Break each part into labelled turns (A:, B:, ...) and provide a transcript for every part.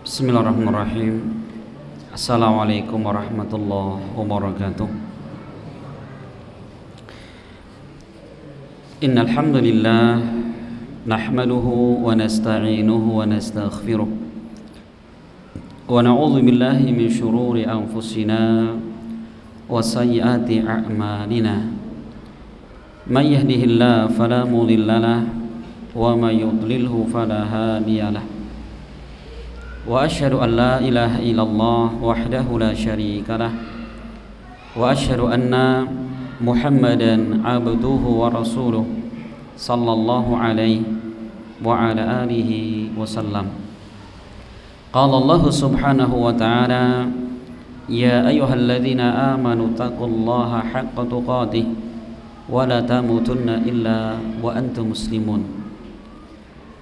A: Bismillahirrahmanirrahim. Assalamualaikum warahmatullahi wabarakatuh. Innal hamdalillah nahmaduhu wa nasta'inuhu wa nastaghfiruh wa na'udzu billahi min shururi anfusina wa sayyiati a'malina. May yahdihillahu fala mudilla lahu wa may yudlilhu fala hadiya lahu. Wa asyhadu an la ilaha illallah wahdahu la syarika lah wa asyhadu anna Muhammadan abduhu wa rasuluh sallallahu alaihi wa ala alihi wasallam. Qala Allah subhanahu wa ta'ala, ya ayyuhalladzina amanu taqullaha haqqa tuqatih wa la tamutunna illa wa antum muslimun.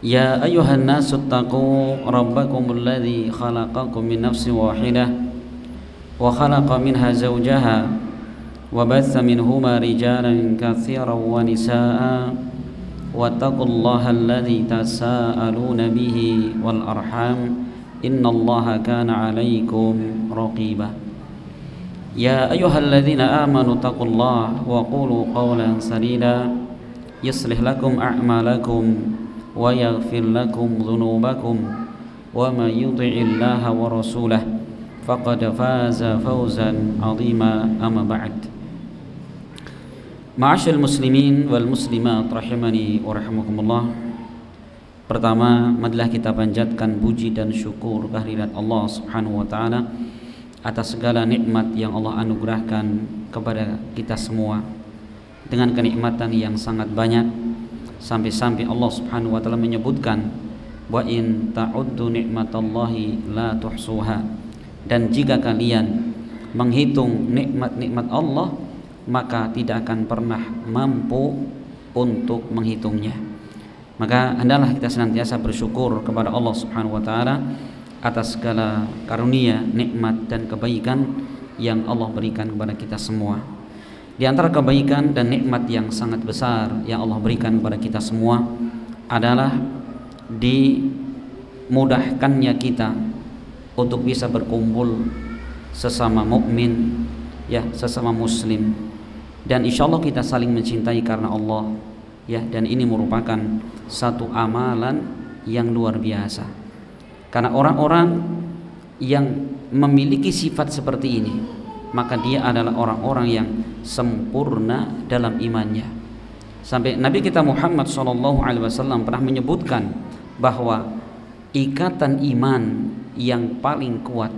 A: Ya ayyuhan nasu taqu rabbakumul ladzi khalaqakum min nafsin wahidah wa khalaqa minha zawjaha wa batha minhuma rijalan katsiran wa nisaa'a wattaqullaha alladzi tasaaluna bihi wal arham innallaha kana 'alaikum raqiba. Ya ayyuhalladzina amanu taqullaha wa qulu qawlan sadida yuslih lakum a'malakum wa yaghfir lakum dhunubakum wa may yuti'illaha wa rasulahu faqad faza fawzan 'azima. Amma ba'd. Ma'asyiral muslimin wal muslimat rahimani wa rahimakumullah. Pertama, marilah kita panjatkan puji dan syukur kehadirat Allah Subhanahu wa taala atas segala nikmat yang Allah anugerahkan kepada kita semua dengan kenikmatan yang sangat banyak. Sampai-sampai Allah Subhanahu wa taala menyebutkan wa in ta'uddu nikmatallahi la tuhsuha, dan jika kalian menghitung nikmat-nikmat Allah maka tidak akan pernah mampu untuk menghitungnya. Maka hendaklah kita senantiasa bersyukur kepada Allah Subhanahu wa taala atas segala karunia, nikmat dan kebaikan yang Allah berikan kepada kita semua. Di antara kebaikan dan nikmat yang sangat besar yang Allah berikan kepada kita semua adalah dimudahkannya kita untuk bisa berkumpul sesama mukmin, ya, sesama muslim, dan insyaallah kita saling mencintai karena Allah, ya, dan ini merupakan satu amalan yang luar biasa. Karena orang-orang yang memiliki sifat seperti ini, maka dia adalah orang-orang yang sempurna dalam imannya. Sampai Nabi kita Muhammad SAW pernah menyebutkan bahwa ikatan iman yang paling kuat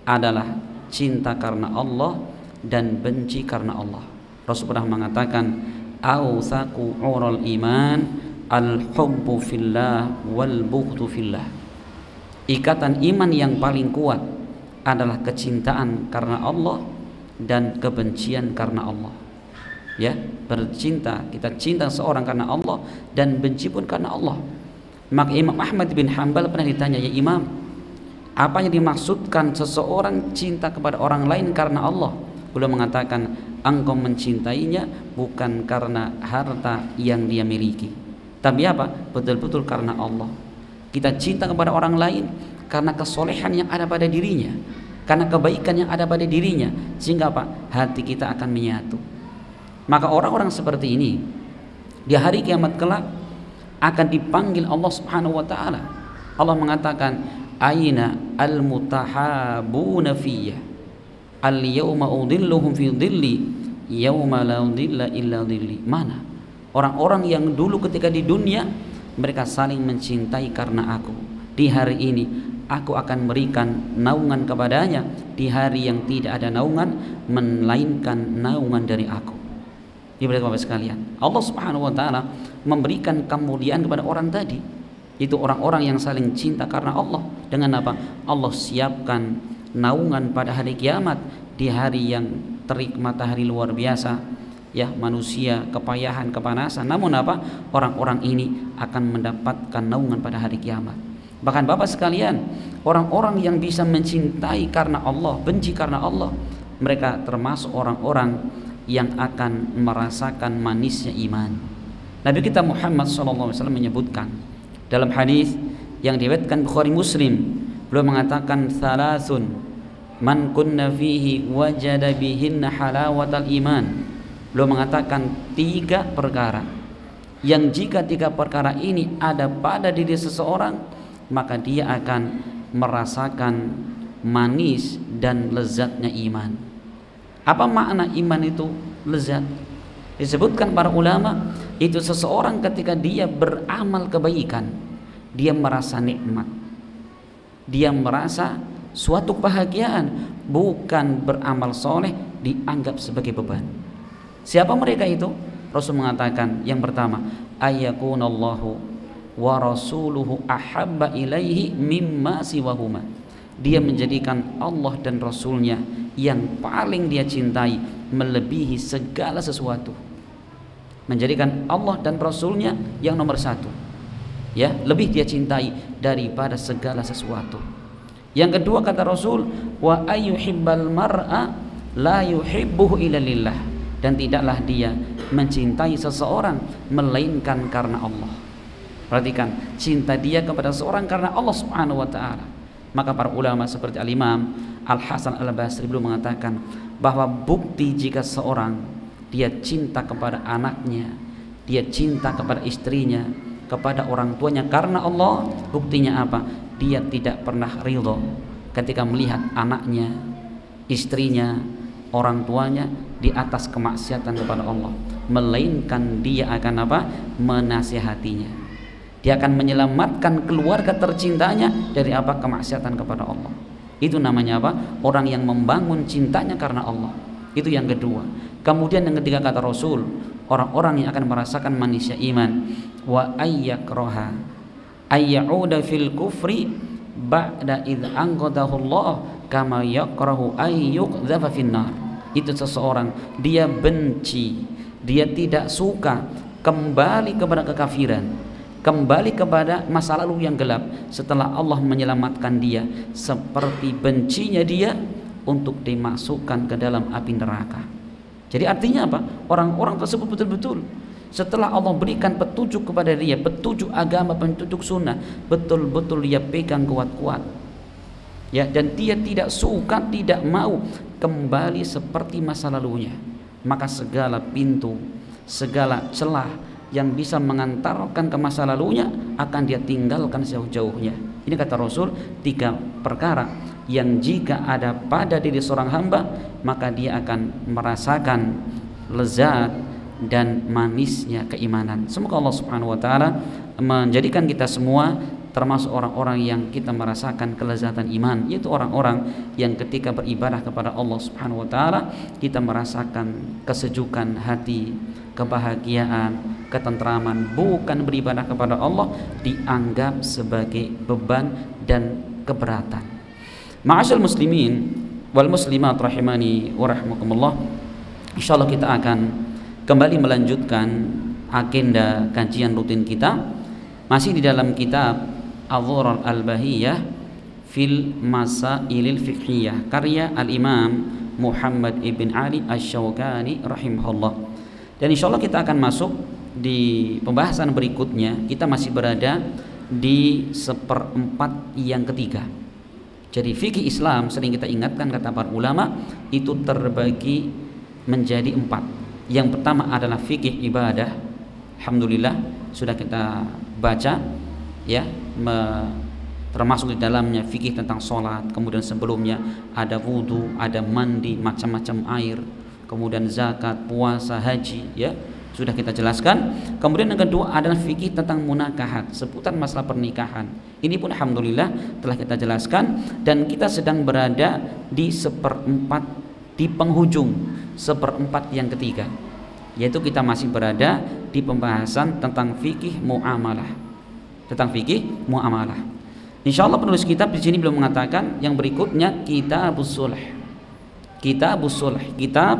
A: adalah cinta karena Allah dan benci karena Allah. Rasul pernah mengatakan, awthaqu ural iman al-hubbu fillah wal bughdu fillah. Ikatan iman yang paling kuat adalah kecintaan karena Allah dan kebencian karena Allah. Ya, bercinta, kita cinta seorang karena Allah dan benci pun karena Allah. Maka Imam Ahmad bin Hanbal pernah ditanya, ya Imam, apa yang dimaksudkan seseorang cinta kepada orang lain karena Allah? Beliau mengatakan, engkau mencintainya bukan karena harta yang dia miliki, tapi apa? Betul-betul karena Allah. Kita cinta kepada orang lain karena kesolehan yang ada pada dirinya, karena kebaikan yang ada pada dirinya, sehingga apa? Hati kita akan menyatu. Maka orang-orang seperti ini di hari kiamat kelak akan dipanggil Allah Subhanahu wa taala. Allah mengatakan, aina al-mutahabuna fiyya al-yawma udhilluhum fi dhilli yawma la dhilla illa dhilli. Mana orang-orang yang dulu ketika di dunia mereka saling mencintai karena aku, di hari ini aku akan berikan naungan kepadanya di hari yang tidak ada naungan melainkan naungan dari aku. Ibarat Bapak sekalian, Allah Subhanahu wa taala memberikan kemuliaan kepada orang tadi, itu orang-orang yang saling cinta karena Allah. Dengan apa? Allah siapkan naungan pada hari kiamat, di hari yang terik matahari luar biasa, ya, manusia kepayahan, kepanasan, namun apa? Orang-orang ini akan mendapatkan naungan pada hari kiamat. Bahkan Bapak sekalian, orang-orang yang bisa mencintai karena Allah, benci karena Allah, mereka termasuk orang-orang yang akan merasakan manisnya iman. Nabi kita Muhammad SAW menyebutkan dalam hadis yang diriwayatkan Bukhari Muslim, Beliau mengatakan salasun man kunna fihi wajada bihinna halawatal iman. Beliau mengatakan 3 perkara yang jika 3 perkara ini ada pada diri seseorang, maka dia akan merasakan manis dan lezatnya iman. Apa makna iman itu lezat? Disebutkan para ulama, itu seseorang ketika dia beramal kebaikan, dia merasa nikmat, dia merasa suatu kebahagiaan. Bukan beramal soleh dianggap sebagai beban. Siapa mereka itu? Rasul mengatakan yang pertama, ayyakunallahu wa rasuluhu ahabba ilaihi mimma siwahuma. Dia menjadikan Allah dan Rasulnya yang paling dia cintai melebihi segala sesuatu. Menjadikan Allah dan Rasulnya yang nomor 1, ya, lebih dia cintai daripada segala sesuatu. Yang kedua kata Rasul, wa ayyuhibbal mar'a la yuhibbuhu illa lillah. Dan tidaklah dia mencintai seseorang melainkan karena Allah. Perhatikan, cinta dia kepada seseorang karena Allah Subhanahu wa taala. Maka para ulama seperti Al-Imam Al-Hasan Al-Basri belum mengatakan bahwa bukti jika seorang dia cinta kepada anaknya, dia cinta kepada istrinya, kepada orang tuanya karena Allah, buktinya apa? Dia tidak pernah ridho ketika melihat anaknya, istrinya, orang tuanya di atas kemaksiatan kepada Allah, melainkan dia akan apa? Menasihatinya. Dia akan menyelamatkan keluarga tercintanya dari apa? Kemaksiatan kepada Allah. Itu namanya apa? Orang yang membangun cintanya karena Allah. Itu yang kedua. Kemudian yang ketiga kata Rasul, orang-orang yang akan merasakan manisnya iman, wa ayyakraha ayyauda fil kufri ba'da id anqadahu Allah kama yakrahu ayyuqdhafa finnar. Itu seseorang dia benci, dia tidak suka kembali kepada kekafiran, kembali kepada masa lalu yang gelap setelah Allah menyelamatkan dia, seperti bencinya dia untuk dimasukkan ke dalam api neraka. Jadi artinya apa? Orang-orang tersebut betul-betul setelah Allah berikan petunjuk kepada dia, petunjuk agama, petunjuk sunnah, betul-betul dia pegang kuat-kuat, ya, dan dia tidak suka, tidak mau kembali seperti masa lalunya. Maka segala pintu, segala celah yang bisa mengantarkan ke masa lalunya akan dia tinggalkan jauh-jauhnya. Ini kata Rasul, 3 perkara yang jika ada pada diri seorang hamba, maka dia akan merasakan lezat dan manisnya keimanan. Semoga Allah Subhanahu wa taala menjadikan kita semua termasuk orang-orang yang kita merasakan kelezatan iman, yaitu orang-orang yang ketika beribadah kepada Allah Subhanahu wa taala kita merasakan kesejukan hati, kebahagiaan, ketentraman. Bukan beribadah kepada Allah dianggap sebagai beban dan keberatan. Ma'asyal muslimin wal muslimat rahimani wa rahmakumullah. Insyaallah kita akan kembali melanjutkan agenda kajian rutin kita masih di dalam kitab Adh-Dhurar Al-Bahiyah fil Masailil Fiqhiyah karya Al-Imam Muhammad ibn Ali Asy-Syaukani rahimahullah. Dan insyaallah kita akan masuk di pembahasan berikutnya. Kita masih berada di 1/4 yang ketiga. Jadi fikih Islam sering kita ingatkan kata para ulama itu terbagi menjadi 4. Yang pertama adalah fikih ibadah. Alhamdulillah sudah kita baca, ya, termasuk di dalamnya fikih tentang sholat. Kemudian sebelumnya ada wudu, ada mandi, macam-macam air, kemudian zakat, puasa, haji, ya, sudah kita jelaskan. Kemudian yang kedua adalah fikih tentang munakahat, seputar masalah pernikahan. Ini pun alhamdulillah telah kita jelaskan, dan kita sedang berada di 1/4, di penghujung 1/4 yang ketiga, yaitu kita masih berada di pembahasan tentang fikih muamalah. Tentang fikih muamalah. Insyaallah penulis kitab di sini belum mengatakan yang berikutnya Kitabus Sulh. Kitabus Sulh, kitab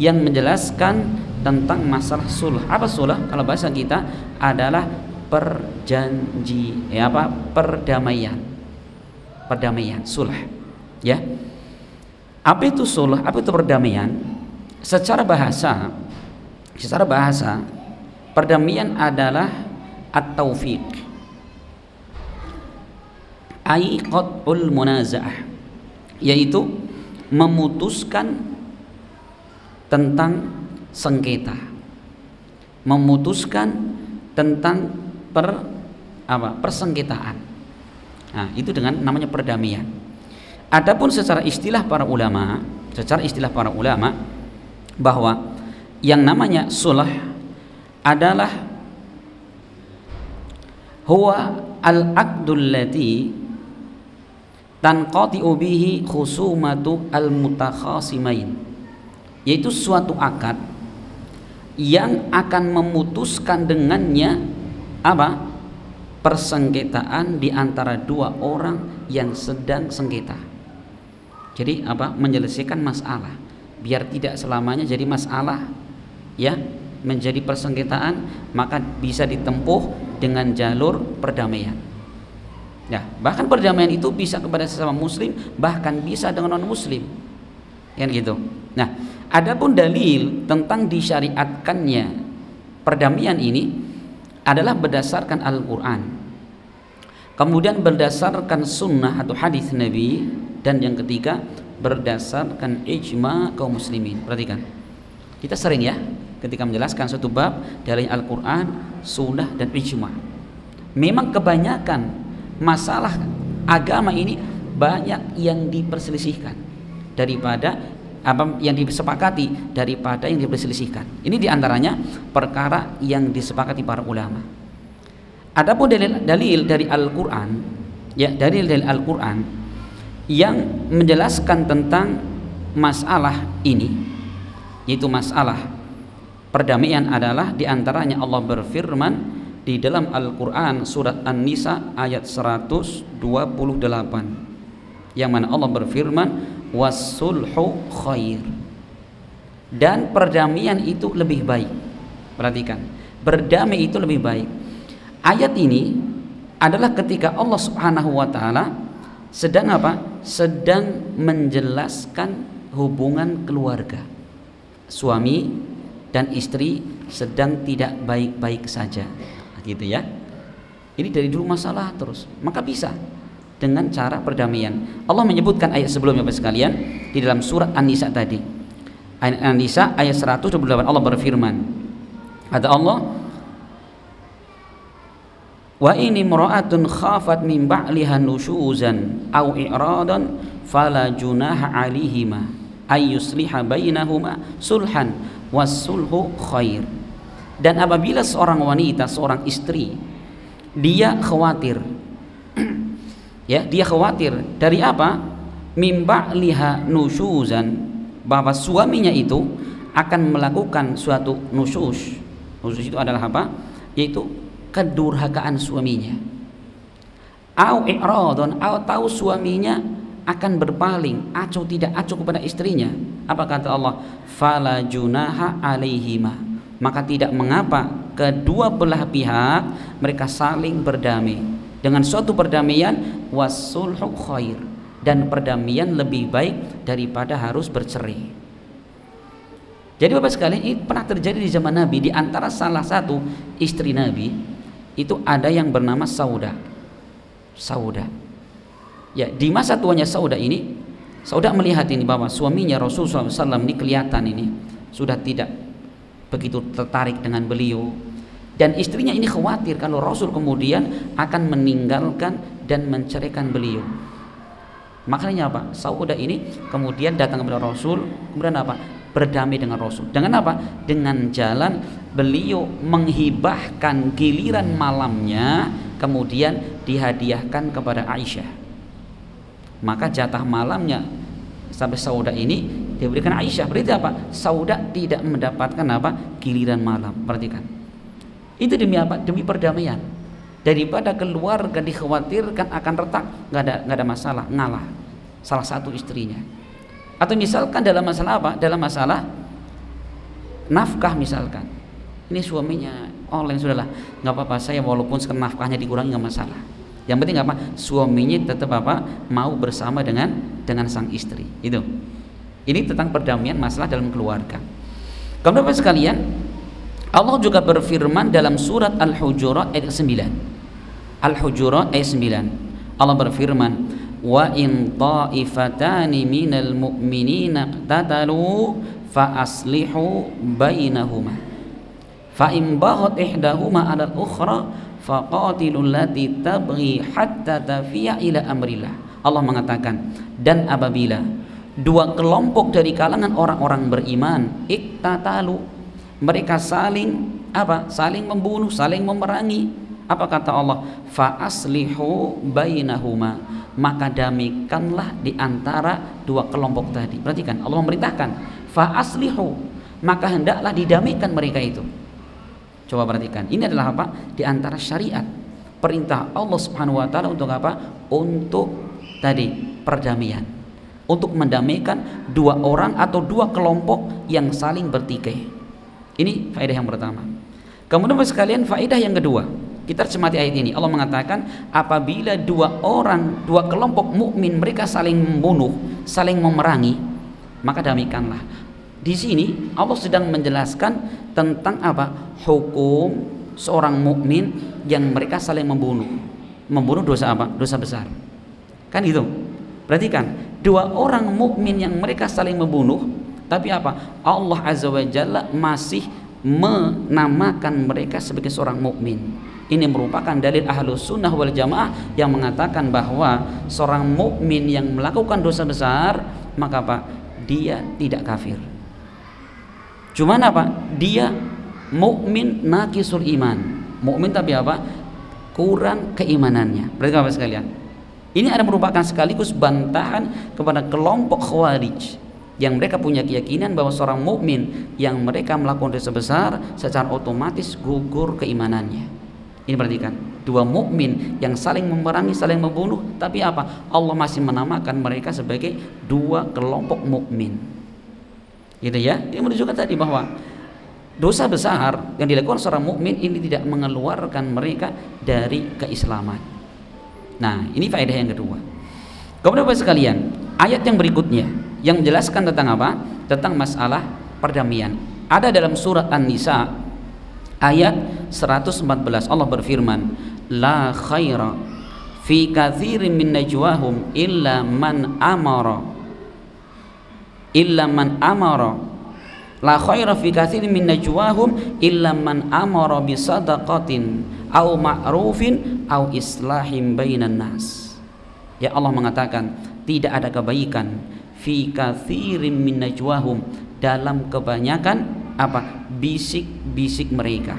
A: yang menjelaskan tentang masalah sulh. Apa sulh? Kalau bahasa kita adalah perdamaian. Perdamaian, sulh. Ya. Apa itu sulh? Apa itu perdamaian? Secara bahasa, perdamaian adalah at-taufiq. ai qat'ul munazaah, yaitu memutuskan tentang sengketa, memutuskan tentang persengketaan. Nah, itu dengan namanya perdamaian. Adapun secara istilah para ulama, bahwa yang namanya sulh adalah huwa al-aqdul lati tanqati'u bihi khusumatu al-mutakhasimain, yaitu suatu akad yang akan memutuskan dengannya persengketaan di antara dua orang yang sedang sengketa. Jadi menyelesaikan masalah, biar tidak selamanya jadi masalah, ya, menjadi persengketaan, maka bisa ditempuh dengan jalur perdamaian. Ya, bahkan perdamaian itu bisa kepada sesama muslim, bahkan bisa dengan non muslim, kan gitu. Nah, adapun dalil tentang disyariatkannya perdamaian ini adalah berdasarkan Al-Quran, kemudian berdasarkan sunnah atau hadis Nabi, dan yang ketiga berdasarkan ijma kaum muslimin. Perhatikan, kita sering ya ketika menjelaskan suatu bab dari Al-Quran, sunnah dan ijma. Memang kebanyakan masalah agama ini banyak yang diperselisihkan daripada yang disepakati daripada yang diperselisihkan. Ini diantaranya perkara yang disepakati para ulama. Adapun dalil dari Al-Quran, ya, dalil dari Al-Quran yang menjelaskan tentang masalah ini, yaitu masalah perdamaian, adalah diantaranya Allah berfirman di dalam Al-Quran surat An-Nisa ayat 128, yang mana Allah berfirman wassulhu khair, dan perdamaian itu lebih baik. Perhatikan, berdamai itu lebih baik. Ayat ini adalah ketika Allah Subhanahu wa taala sedang sedang menjelaskan hubungan keluarga. Suami dan istri sedang tidak baik-baik saja, gitu ya. Ini dari dulu masalah terus, maka bisa dengan cara perdamaian. Allah menyebutkan ayat sebelumnya Bapak sekalian di dalam surat An-Nisa tadi. An-Nisa ayat 128, Allah berfirman, kata Allah, wa ini imra'atun khafat min ba'liha nusyuzan aw i'radan fala junaha 'alaihima ay yusliha bainahuma sulhan was-sulhu khair. Dan apabila seorang wanita, seorang istri, dia khawatir ya, dia khawatir dari min ba'liha nusyuzan, bahwa suaminya itu akan melakukan suatu nusyuz. Nusyuz itu adalah yaitu kedurhakaan suaminya. Au i'radun, atau suaminya akan berpaling, acuh tidak acuh kepada istrinya. Apa kata Allah? Fala junaha alaihima, maka tidak mengapa kedua belah pihak mereka saling berdamai dengan suatu perdamaian, wasulhu khair, dan perdamaian lebih baik daripada harus bercerai. Jadi Bapak sekalian, ini pernah terjadi di zaman Nabi. Di antara salah satu istri Nabi itu ada yang bernama Sauda. Ya, di masa tuanya Sauda ini, Sauda melihat ini bahwa suaminya Rasulullah SAW ini kelihatan ini sudah tidak begitu tertarik dengan beliau, dan istrinya ini khawatir kalau Rasul kemudian akan meninggalkan dan menceraikan beliau. Makanya Sauda ini kemudian datang kepada Rasul, kemudian berdamai dengan Rasul. Dengan dengan jalan beliau menghibahkan giliran malamnya, kemudian dihadiahkan kepada Aisyah. Maka jatah malamnya sampai Sauda ini diberikan Aisyah. Berarti Sauda tidak mendapatkan giliran malam. Perhatikan, itu demi demi perdamaian. Daripada keluarga dikhawatirkan akan retak, nggak ada masalah, ngalah salah satu istrinya. Atau misalkan dalam masalah dalam masalah nafkah, misalkan ini suaminya online, sudahlah nggak apa-apa, saya walaupun nafkahnya dikurangi nggak masalah. Yang penting suaminya tetap mau bersama dengan sang istri. Itu. Ini tentang perdamaian masalah dalam keluarga. Kemudian Bapak sekalian, Allah juga berfirman dalam surat Al-Hujurat ayat 9. Al-Hujurat ayat 9. Allah berfirman, wa in ta'ifatani minal mu'minina iqtatalu fa aslihu bainahuma fa in baghat ihdahuma 'ala al-ukhra faqatilul lati tabghi hatta tafiya ila amrillah. Allah mengatakan, dan apabila dua kelompok dari kalangan orang-orang beriman iktatalu, mereka saling saling membunuh, saling memerangi, apa kata Allah? Fa aslihu bainahuma, maka damaikanlah di antara dua kelompok tadi. Perhatikan, Allah memerintahkan fa aslihu, maka hendaklah didamaikan mereka itu. Coba perhatikan, ini adalah apa? Di antara syariat, perintah Allah Subhanahu wa taala untuk apa? Untuk tadi perdamaian, untuk mendamaikan dua orang atau dua kelompok yang saling bertikai. Ini faedah yang pertama. Kemudian sekalian, faedah yang kedua, kita cermati ayat ini. Allah mengatakan apabila dua kelompok mukmin mereka saling membunuh, saling memerangi, maka damaikanlah. Di sini Allah sedang menjelaskan tentang apa? Hukum seorang mukmin yang mereka saling membunuh. Membunuh dosa apa? Dosa besar. Kan itu. Perhatikan, dua orang mukmin yang mereka saling membunuh, tapi apa? Allah Azza wa Jalla masih menamakan mereka sebagai seorang mukmin. Ini merupakan dalil Ahlus Sunnah wal Jamaah yang mengatakan bahwa seorang mukmin yang melakukan dosa besar, maka apa? Dia tidak kafir. Cuman apa? Dia mukmin naqisul iman. Mukmin tapi apa? Kurang keimanannya. Berarti apa sekalian? Ini ada merupakan sekaligus bantahan kepada kelompok Khawarij yang mereka punya keyakinan bahwa seorang mukmin yang mereka melakukan dosa besar secara otomatis gugur keimanannya. Ini perhatikan, dua mukmin yang saling memerangi, saling membunuh, tapi apa? Allah masih menamakan mereka sebagai dua kelompok mukmin. Gitu ya. Ini menunjukkan tadi bahwa dosa besar yang dilakukan seorang mukmin ini tidak mengeluarkan mereka dari keislaman. Nah, ini faedah yang kedua. Kemudian Bapak sekalian, ayat yang berikutnya yang menjelaskan tentang apa? Tentang masalah perdamaian. Ada dalam surat An-Nisa ayat 114. Allah berfirman, la khaira fi katsirin min najwahum illa man amara la khaira fi katsirin min najwahum illa man amara bi sadaqatin au ma'rufin au islahim bainan nas. Ya, Allah mengatakan tidak ada kebaikan fi katsirin min najwahum, dalam kebanyakan apa? Bisik-bisik mereka,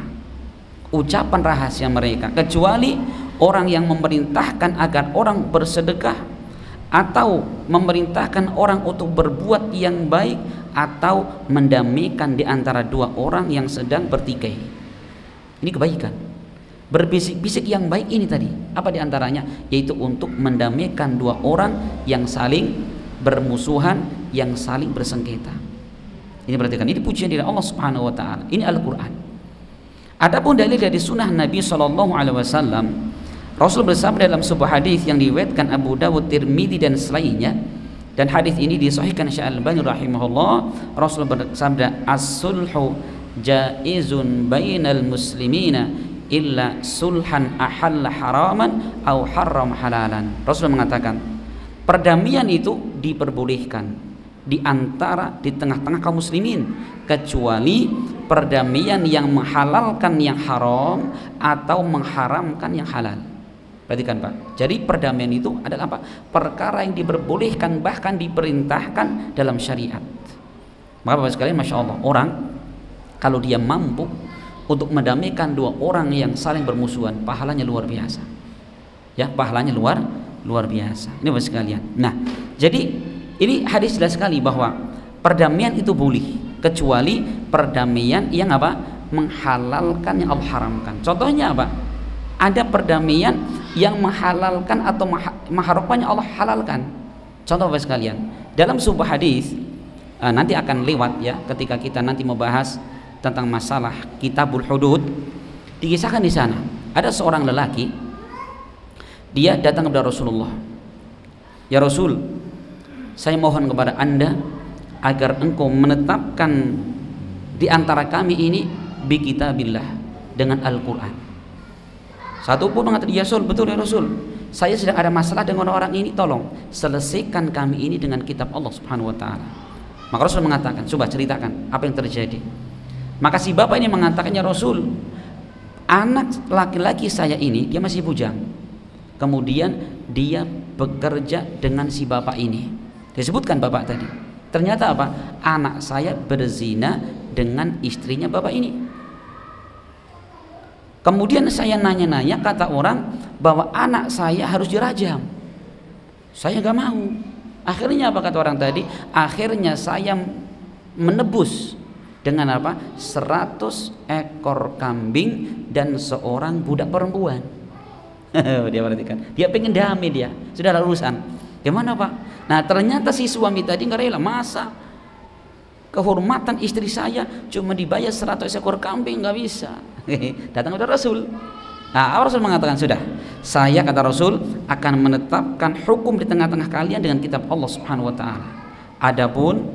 A: ucapan rahasia mereka, kecuali orang yang memerintahkan agar orang bersedekah atau memerintahkan orang untuk berbuat yang baik atau mendamaikan di antara dua orang yang sedang bertikai. Ini kebaikan. Berbisik-bisik yang baik ini tadi, apa diantaranya? Yaitu untuk mendamaikan dua orang yang saling bermusuhan, yang saling bersengketa. Ini perhatikan, ini pujian dari Allah Subhanahu wa taala. Ini Al-Qur'an. Adapun dalil dari sunnah Nabi SAW, Rasul bersabda dalam sebuah hadis yang diriwayatkan Abu Dawud, Tirmidzi dan selainnya, dan hadis ini disahihkan Syekh Al-Albani rahimahullah. Rasul bersabda, as-sulhu jaizun bainal muslimina illa sulhan ahalla haraman au harram halalan. Rasul mengatakan, perdamaian itu diperbolehkan di tengah-tengah kaum muslimin, kecuali perdamaian yang menghalalkan yang haram atau mengharamkan yang halal. Perhatikan Pak, jadi perdamaian itu adalah apa? Perkara yang diperbolehkan, bahkan diperintahkan dalam syariat. Maka Bapak sekalian, Masya Allah, orang kalau dia mampu untuk mendamaikan dua orang yang saling bermusuhan, pahalanya luar biasa. Ya, pahalanya luar biasa. Ini Bapak sekalian. Nah, jadi ini hadis jelas sekali bahwa perdamaian itu boleh, kecuali perdamaian yang apa? Menghalalkan yang Allah haramkan. Contohnya apa? Ada perdamaian yang menghalalkan atau mengharamkan yang Allah halalkan. Contoh Bapak sekalian, dalam sebuah hadis nanti akan lewat ya, ketika kita nanti membahas tentang masalah Kitabul Hudud, dikisahkan di sana ada seorang lelaki, dia datang kepada Rasulullah. Ya Rasul, saya mohon kepada Anda agar engkau menetapkan di antara kami ini bi kitabillah, dengan Al-Quran. Satu pun mengatakan, ya Rasul, betul ya Rasul, saya sedang ada masalah dengan orang ini, tolong selesaikan kami ini dengan kitab Allah Subhanahu wa taala. Maka Rasul mengatakan, coba ceritakan apa yang terjadi. Maka si bapak ini mengatakannya, Rasul, anak laki-laki saya ini dia masih bujang. Kemudian dia bekerja dengan si bapak ini. Disebutkan bapak tadi. Ternyata apa? Anak saya berzina dengan istrinya bapak ini. Kemudian saya nanya-nanya, kata orang bahwa anak saya harus dirajam. Saya gak mau. Akhirnya apa kata orang tadi? Akhirnya saya menebus dengan apa? 100 ekor kambing dan seorang budak perempuan. Dia perhatikan, dia pengen damai, dia sudah ada urusan. Gimana Pak? Nah ternyata si suami tadi nggak rela. Masa kehormatan istri saya cuma dibayar 100 ekor kambing, nggak bisa. Datang kepada Rasul. Nah Rasul mengatakan, sudah, saya kata Rasul akan menetapkan hukum di tengah-tengah kalian dengan kitab Allah Subhanahu wa taala. Adapun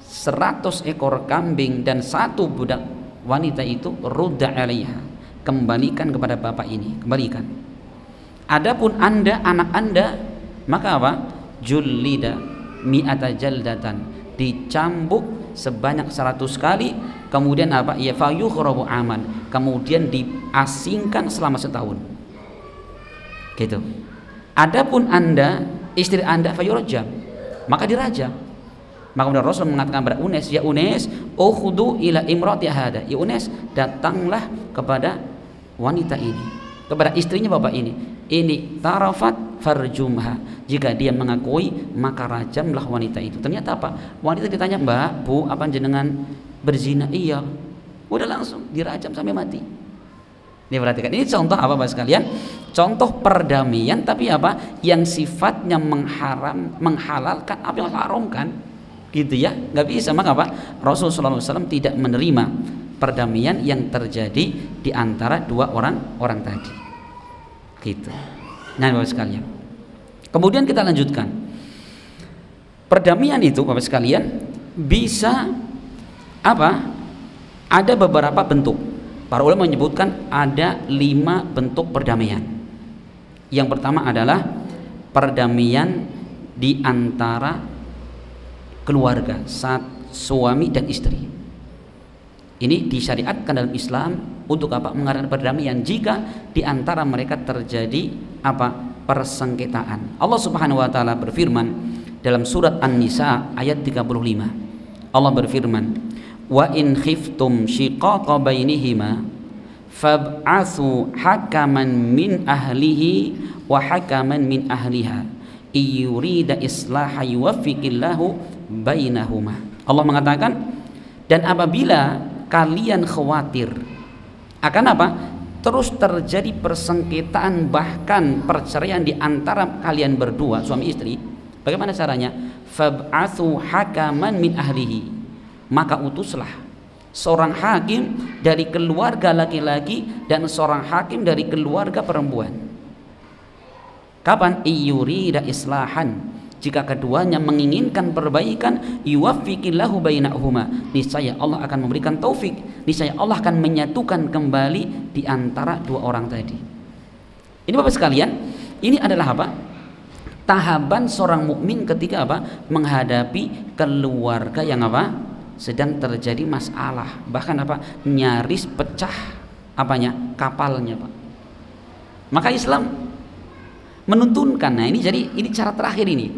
A: 100 ekor kambing dan 1 budak wanita itu rudda 'alaiha, kembalikan kepada bapak ini, kembalikan. Adapun anda, anak anda, maka apa? Jullida mi'ata jaldatan, dicambuk sebanyak 100 kali. Kemudian apa? Ya fayukhrabu aman, kemudian diasingkan selama setahun. Gitu. Adapun anda, istri anda, fayurjam, maka dirajam. Maka kemudian Rasul mengatakan kepada Unes, ya Unes, ukhudu ila imrati hada, ya Unes, datanglah kepada wanita ini, kepada istrinya bapak ini tarafat farjumha, jika dia mengakui maka rajamlah wanita itu. Ternyata apa? Wanita ditanya, Mbak, Bu, apa jenengan berzina? Iya. Udah langsung dirajam sampai mati. Dia perhatikan, ini contoh apa Bapak sekalian? Contoh perdamaian, tapi apa? Yang sifatnya menghalalkan apa yang haramkan, gitu ya? Nggak bisa. Maka apa? Rasulullah SAW tidak menerima perdamaian yang terjadi di antara dua orang tadi, gitu. Nah Bapak sekalian, kemudian kita lanjutkan. Perdamaian itu Bapak sekalian bisa apa? Ada beberapa bentuk. Para ulama menyebutkan ada 5 bentuk perdamaian. Yang pertama adalah perdamaian di antara keluarga, suami dan istri. Ini disyariatkan dalam Islam untuk apa? Mengadakan perdamaian jika di antara mereka terjadi apa? Persengketaan. Allah Subhanahu wa taala berfirman dalam surat An-Nisa ayat 35. Allah berfirman, "Wa in khiftum shiqaqa bainihima fab'atsu hakaman min ahlihi wa hakaman min ahliha iyurida islaha yuwaffiqillahu bainahuma." Allah mengatakan, dan apabila kalian khawatir akan apa? Terus terjadi persengketaan bahkan perceraian di antara kalian berdua suami istri, bagaimana caranya? Fab'atsu hakaman min ahlihi, maka utuslah seorang hakim dari keluarga laki-laki dan seorang hakim dari keluarga perempuan. Kapan? Iyurida islahan, jika keduanya menginginkan perbaikan, yuwaffiqillahu bainahuma, niscaya Allah akan memberikan taufik, niscaya Allah akan menyatukan kembali di antara dua orang tadi. Ini Bapak sekalian, ini adalah apa? Tahapan seorang mukmin ketika apa? Menghadapi keluarga yang apa? Sedang terjadi masalah, bahkan apa? Nyaris pecah apanya? Kapalnya, Pak. Maka Islam menuntunkan. Nah ini jadi ini cara terakhir ini.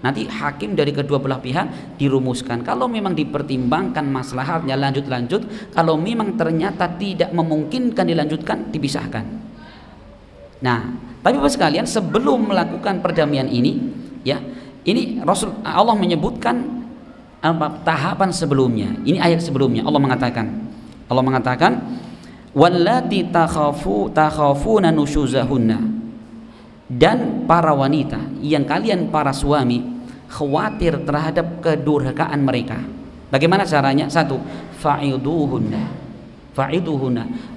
A: Nanti hakim dari kedua belah pihak dirumuskan. Kalau memang dipertimbangkan maslahatnya lanjut, kalau memang ternyata tidak memungkinkan dilanjutkan, dipisahkan. Nah, tapi Bapak sekalian, sebelum melakukan perdamaian ini, ya, ini Allah menyebutkan apa tahapan sebelumnya. Ini ayat sebelumnya Allah mengatakan, wallati takhafuna nusyuzahunna, dan para wanita yang kalian para suami khawatir terhadap kedurhakaan mereka. Bagaimana caranya? 1, fa'iduhunna,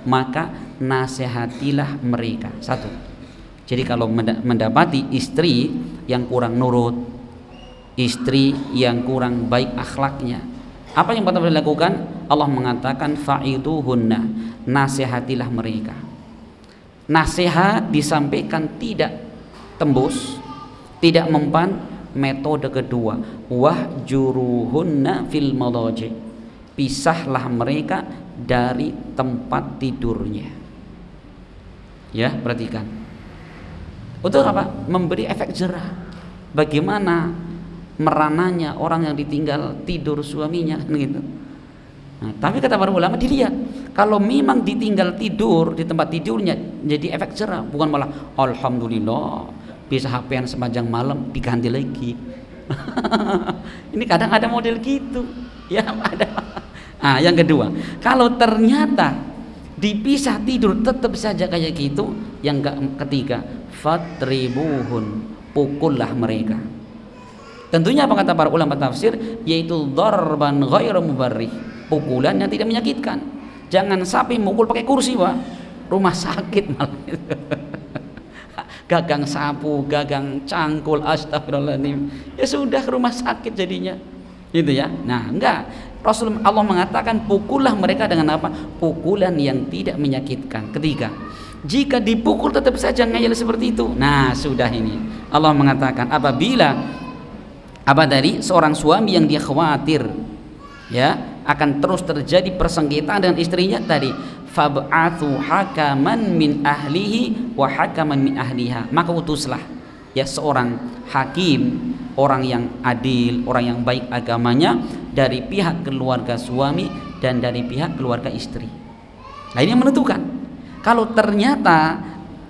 A: maka nasihatilah mereka. 1. Jadi kalau mendapati istri yang kurang nurut, istri yang kurang baik akhlaknya, apa yang pertama dilakukan? Allah mengatakan fa'iduhunna, nasihatilah mereka. Nasihat disampaikan tidak tembus, tidak mempan, metode kedua, wahjuruhunna fil madaji, pisahlah mereka dari tempat tidurnya. Ya, perhatikan. Untuk apa? Memberi efek jerah. Bagaimana merananya orang yang ditinggal tidur suaminya, gitu. Nah, tapi kata para ulama, dilihat kalau memang ditinggal tidur di tempat tidurnya jadi efek jerah, bukan malah alhamdulillah bisa HP-an sepanjang malam diganti lagi. Ini kadang ada model gitu, ya ada. Nah, yang kedua, kalau ternyata dipisah tidur tetap saja kayak gitu, yang ketiga, fatribuhun, pukullah mereka. Tentunya apa kata para ulama tafsir, yaitu darban ghairu mubarrih, pukulan yang tidak menyakitkan. Jangan sampai mukul pakai kursi, Pak. Rumah sakit malah. Gagang sapu, gagang cangkul, astagfirullahaladzim. Ya sudah, ke rumah sakit jadinya. Gitu ya. Nah, enggak. Allah mengatakan pukullah mereka dengan apa? Pukulan yang tidak menyakitkan. Ketiga, jika dipukul tetap saja ngeyel seperti itu. Nah, sudah ini. Allah mengatakan apabila seorang suami yang dia khawatir ya akan terus terjadi persengketaan dengan istrinya tadi, fab'athu hakaman min ahlihi wa hakaman min ahliha, maka utuslah ya seorang hakim, orang yang adil, orang yang baik agamanya dari pihak keluarga suami dan dari pihak keluarga istri. Nah, ini yang menentukan. Kalau ternyata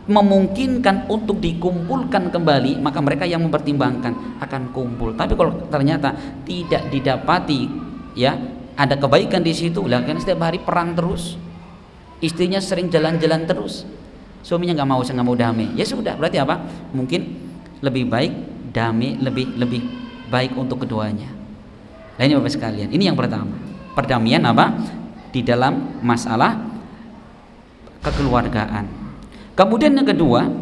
A: memungkinkan untuk dikumpulkan kembali, maka mereka yang mempertimbangkan akan kumpul. Tapi kalau ternyata tidak didapati ya ada kebaikan di situ, lah kan setiap hari perang terus, istrinya sering jalan-jalan terus, suaminya nggak mau damai, ya sudah, berarti apa? Mungkin lebih baik damai, lebih baik untuk keduanya. Nah, ini Bapak sekalian, ini yang pertama, perdamaian apa? Di dalam masalah kekeluargaan. Kemudian yang kedua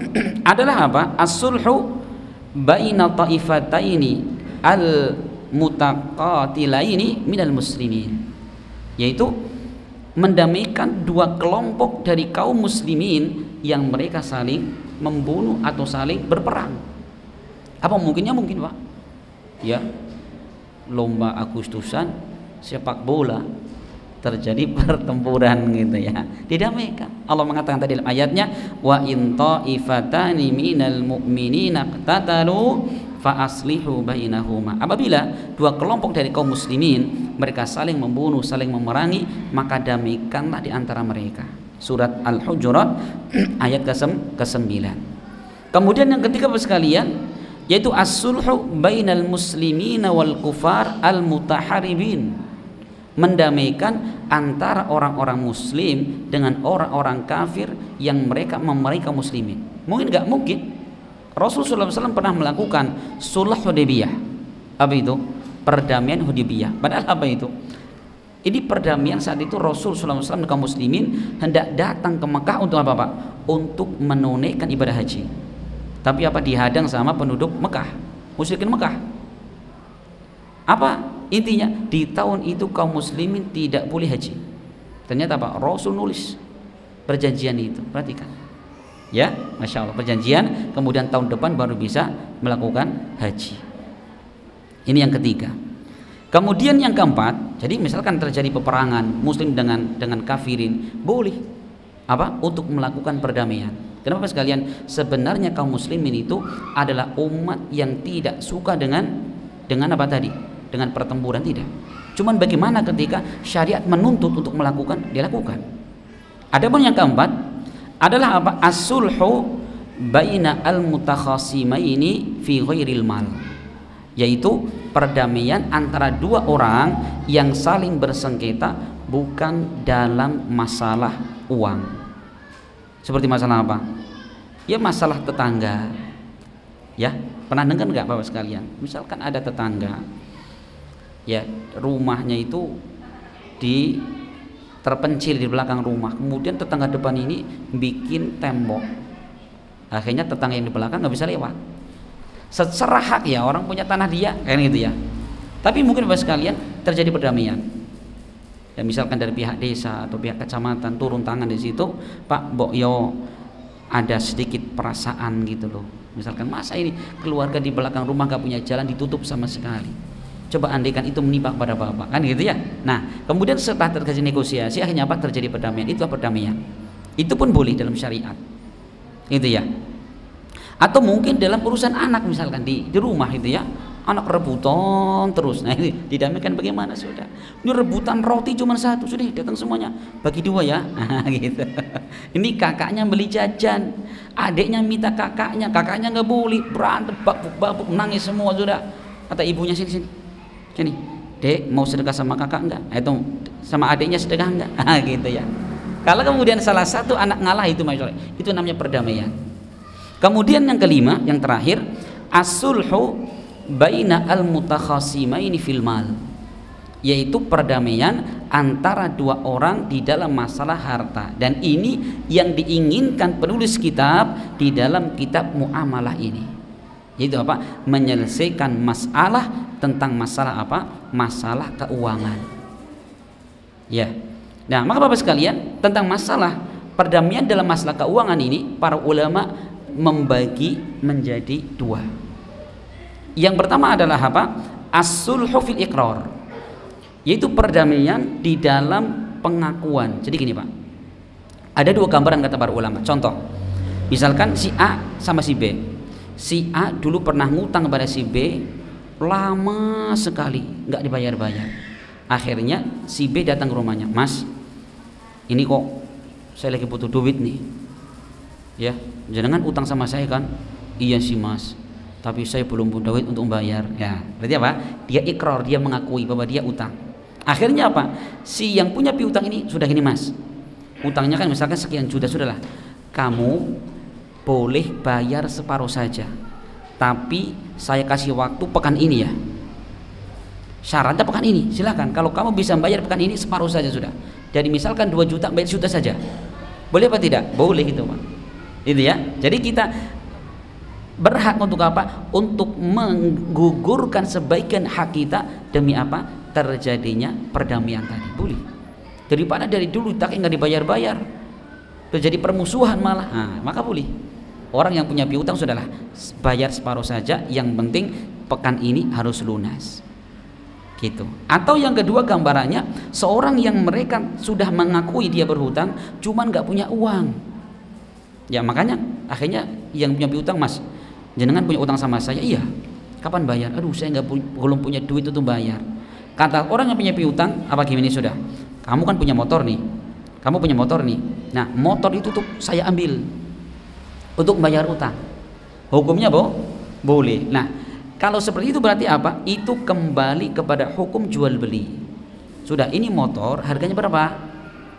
A: adalah apa? As-sulhu baina ta'ifataini al-mutaqatilaini minal muslimin, yaitu mendamaikan dua kelompok dari kaum muslimin yang mereka saling membunuh atau saling berperang. Apa mungkinnya? Mungkin, Pak. Ya, lomba Agustusan sepak bola terjadi pertempuran gitu ya, didamaikan. Allah mengatakan tadi dalam ayatnya, wa in ta'ifatani minal mu'minina qatatalu fa aslihu bainahuma. Apabila dua kelompok dari kaum muslimin mereka saling membunuh, saling memerangi, maka damaikanlah di antara mereka. Surat Al-Hujurat ayat ke-9. Kemudian yang ketiga Bapak sekalian, yaitu as-sulhu bainal muslimina wal kufar al-mutaharibin, mendamaikan antara orang-orang muslim dengan orang-orang kafir yang mereka memerangi kaum muslimin. Mungkin nggak mungkin Rasulullah SAW pernah melakukan sulh Hudaybiyah. Apa itu? Perdamaian Hudaybiyah. Padahal apa itu? Ini perdamaian saat itu Rasulullah SAW dan kaum muslimin hendak datang ke Mekah untuk apa, Pak? Untuk menunaikan ibadah haji. Tapi apa? Dihadang sama penduduk Mekah, musyrikin Mekah. Apa intinya? Di tahun itu kaum muslimin tidak boleh haji. Ternyata Pak, Rasul nulis perjanjian itu. Perhatikan ya, Masya Allah, perjanjian, kemudian tahun depan baru bisa melakukan haji. Ini yang ketiga. Kemudian yang keempat, jadi misalkan terjadi peperangan muslim dengan kafirin, boleh apa? Untuk melakukan perdamaian. Kenapa sekalian? Sebenarnya kaum muslimin itu adalah umat yang tidak suka dengan apa tadi? Dengan pertempuran, tidak. Cuman bagaimana ketika syariat menuntut untuk melakukan, dilakukan. Adapun yang keempat adalah apa? As-sulhu baina al-mutakhasimaini fi ghairil mal, yaitu perdamaian antara dua orang yang saling bersengketa bukan dalam masalah uang. Seperti masalah apa? Ya masalah tetangga. Ya, pernah dengar nggak Bapak sekalian? Misalkan ada tetangga, ya rumahnya itu terpencil di belakang rumah, kemudian tetangga depan ini bikin tembok, akhirnya tetangga yang di belakang nggak bisa lewat. Secara hak ya orang punya tanah dia, kayak gitu ya. Tapi mungkin Bapak sekalian terjadi perdamaian. Ya misalkan dari pihak desa atau pihak kecamatan turun tangan di situ, Pak, Mbok yo ada sedikit perasaan gitu loh. Misalkan masa ini keluarga di belakang rumah gak punya jalan, ditutup sama sekali. Coba andaikan itu menimpa kepada bapak, kan gitu ya. Nah, kemudian setelah terjadi negosiasi, akhirnya apa? Terjadi perdamaian. Itu perdamaian. Itu pun boleh dalam syariat. Gitu ya. Atau mungkin dalam urusan anak, misalkan di rumah itu ya, anak rebutan terus. Nah, ini didamaikan bagaimana sudah? Ini rebutan roti cuma satu, sudah datang semuanya, bagi dua ya. Gitu. Ini kakaknya beli jajan, adiknya minta kakaknya nggak boleh, berantem, babuk nangis semua sudah. Kata ibunya, sini dek, mau sedekah sama kakak enggak? Itu sama adiknya sedekah enggak? Gitu ya. Kalau kemudian salah satu anak ngalah, itu masalah, itu namanya perdamaian. Kemudian yang kelima, yang terakhir, as-sulhu baina al-mutakhasimaini fil mal, yaitu perdamaian antara dua orang di dalam masalah harta. Dan ini yang diinginkan penulis kitab di dalam kitab muamalah ini, yaitu apa? Menyelesaikan masalah tentang masalah apa? Masalah keuangan. Ya. Nah, maka Bapak sekalian, tentang masalah perdamaian dalam masalah keuangan ini, para ulama membagi menjadi dua. Yang pertama adalah apa? As-sulhu fil iqrar, yaitu perdamaian di dalam pengakuan. Jadi gini Pak, ada dua gambaran kata para ulama. Contoh, misalkan si A sama si B. Si A dulu pernah ngutang kepada si B lama sekali, nggak dibayar-bayar. Akhirnya si B datang ke rumahnya, Mas, ini kok saya lagi butuh duit nih, ya, jangan utang sama saya kan? Iya sih Mas, tapi saya belum punya duit untuk bayar. Ya, berarti apa? Dia ikrar, dia mengakui bahwa dia utang. Akhirnya apa? Si yang punya piutang ini sudah gini, Mas, utangnya kan misalkan sekian juta, sudahlah, kamu boleh bayar separuh saja, tapi saya kasih waktu pekan ini ya, syaratnya pekan ini, silakan. Kalau kamu bisa bayar pekan ini, separuh saja sudah. Jadi misalkan 2 juta, bayar juta saja, boleh apa tidak? Boleh gitu Pak. Itu ya. Jadi kita berhak untuk apa? Untuk menggugurkan sebagian hak kita demi apa? Terjadinya perdamaian tadi. Boleh. Daripada dari dulu tak nggak dibayar-bayar, terjadi permusuhan malah. Nah, maka boleh. Orang yang punya piutang sudahlah, bayar separuh saja, yang penting pekan ini harus lunas. Gitu. Atau yang kedua gambarannya, seorang yang mereka sudah mengakui dia berhutang, cuman nggak punya uang. Ya makanya akhirnya yang punya piutang, Mas, jenengan punya utang sama saya? Iya. Kapan bayar? Aduh, saya belum punya duit untuk bayar. Kata orang yang punya piutang, apa gini sudah? Kamu kan punya motor nih. Kamu punya motor nih. Nah, motor itu tuh saya ambil untuk membayar utang. Hukumnya boleh. Nah, kalau seperti itu berarti apa? Itu kembali kepada hukum jual beli. Sudah, ini motor harganya berapa?